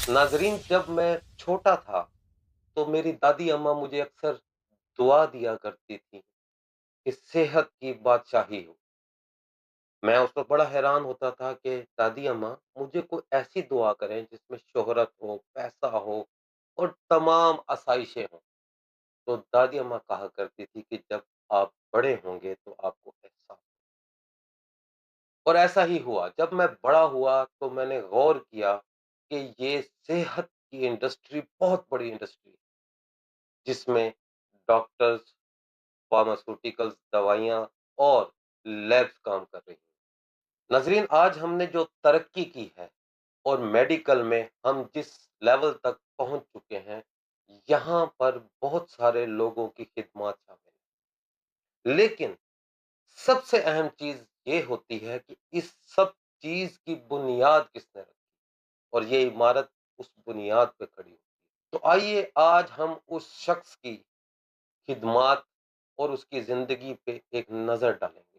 ناظرین، جب میں چھوٹا تھا تو میری دادی اماں مجھے اکثر دعا دیا کرتی تھی کہ صحت کی بادشاہی ہو۔ میں اس وقت بڑا حیران ہوتا تھا کہ دادی اماں مجھے کوئی ایسی دعا کریں جس میں شہرت ہو، پیسہ ہو اور تمام آسائشیں ہوں۔ تو دادی اماں کہا کرتی تھی کہ جب آپ بڑے ہوں گے تو آپ کو احساس، اور ایسا ہی ہوا۔ جب میں بڑا ہوا تو میں نے غور کیا کہ یہ صحت کی انڈسٹری بہت بڑی انڈسٹری ہے، جس میں ڈاکٹرز، فارماسیوٹیکلز، دوائیاں اور لیبس کام کر رہی ہیں۔ ناظرین، آج ہم نے جو ترقی کی ہے اور میڈیکل میں ہم جس لیول تک پہنچ چکے ہیں، یہاں پر بہت سارے لوگوں کی خدمات شامل ہیں، لیکن سب سے اہم چیز یہ ہوتی ہے کہ اس سب چیز کی بنیاد کس نے رکھی، اور یہ عمارت اس بنیاد پہ کھڑی ہوتی ہے۔ تو آئیے آج ہم اس شخص کی خدمات اور اس کی زندگی پہ ایک نظر ڈالیں گے۔